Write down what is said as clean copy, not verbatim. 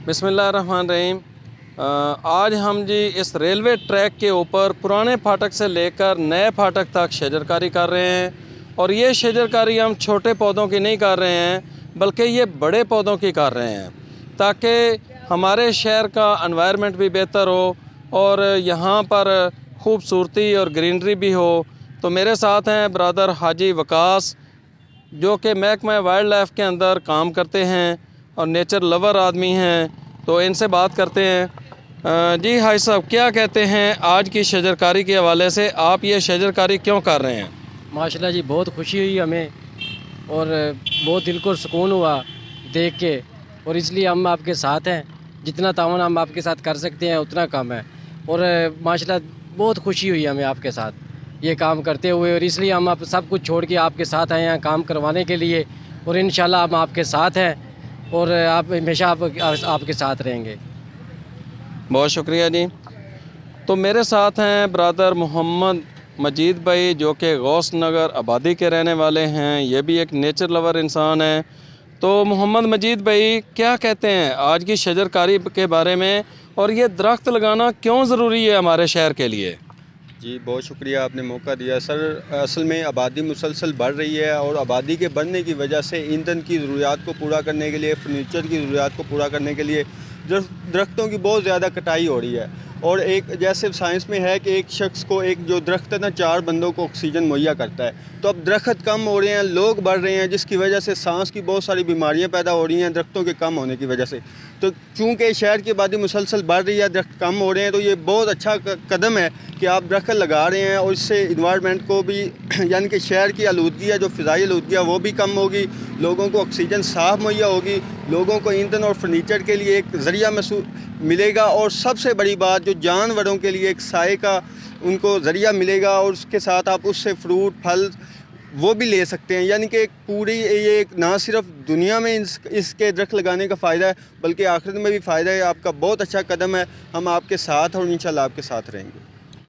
बिस्मिल्लाहिर्रहमानिर्रहीम। आज हम जी इस रेलवे ट्रैक के ऊपर पुराने फाटक से लेकर नए फाटक तक शजरकारी कर रहे हैं। और ये शजरकारी हम छोटे पौधों की नहीं कर रहे हैं, बल्कि ये बड़े पौधों की कर रहे हैं, ताकि हमारे शहर का एनवायरनमेंट भी बेहतर हो और यहाँ पर खूबसूरती और ग्रीनरी भी हो। तो मेरे साथ हैं ब्रदर हाजी वकास, जो कि महकमा वाइल्ड लाइफ के अंदर काम करते हैं और नेचर लवर आदमी हैं। तो इनसे बात करते हैं। जी हाई साहब, क्या कहते हैं आज की शजरकारी के हवाले से? आप ये शजरकारी क्यों कर रहे हैं? माशाल्लाह जी, बहुत खुशी हुई हमें और बहुत दिल को सुकून हुआ देख के, और इसलिए हम आपके साथ हैं। जितना तावन हम आपके साथ कर सकते हैं उतना कम है, और माशाल्लाह बहुत खुशी हुई हमें आपके साथ ये काम करते हुए, और इसलिए हम आप सब कुछ छोड़ के आपके साथ आए हैं काम करवाने के लिए। और इंशाल्लाह हम आपके साथ हैं और आप हमेशा आपके साथ रहेंगे। बहुत शुक्रिया जी। तो मेरे साथ हैं ब्रदर मोहम्मद मजीद भाई, जो कि गौस नगर आबादी के रहने वाले हैं। ये भी एक नेचर लवर इंसान है। तो मोहम्मद मजीद भाई, क्या कहते हैं आज की शजरकारी के बारे में, और ये दरख्त लगाना क्यों ज़रूरी है हमारे शहर के लिए? जी, बहुत शुक्रिया, आपने मौका दिया सर। असल में आबादी मुसलसल बढ़ रही है, और आबादी के बढ़ने की वजह से ईंधन की ज़रूरियात को पूरा करने के लिए, फर्नीचर की ज़रूरियात को पूरा करने के लिए दरख्तों की बहुत ज़्यादा कटाई हो रही है। और एक जैसे साइंस में है कि एक शख्स को, एक जो दरख्त है ना, 4 बंदों को ऑक्सीजन मुहैया करता है। तो अब दरख्त कम हो रहे हैं, लोग बढ़ रहे हैं, जिसकी वजह से सांस की बहुत सारी बीमारियां पैदा हो रही हैं दरख्तों के कम होने की वजह से। तो चूँकि शहर की आबादी मुसलसल बढ़ रही है, दरख्त कम हो रहे हैं, तो ये बहुत अच्छा कदम है कि आप दरख्त लगा रहे हैं। और इससे इन्वायरमेंट को भी यानी कि शहर की आलूदगी है, जो फ़िज़ाई आलूदगी है, वो भी कम होगी, लोगों को ऑक्सीजन साफ़ मुहैया होगी, लोगों को ईंधन और फर्नीचर के लिए एक ज़रिया मिलेगा, और सबसे बड़ी बात जो जानवरों के लिए एक साए का उनको ज़रिया मिलेगा, और उसके साथ आप उससे फ्रूट फल वो भी ले सकते हैं। यानी कि एक पूरी ये एक ना सिर्फ दुनिया में इसके दरख्त लगाने का फ़ायदा है, बल्कि आखिरत में भी फ़ायदा है। आपका बहुत अच्छा कदम है, हम आपके साथ और इंशाल्लाह आपके साथ रहेंगे।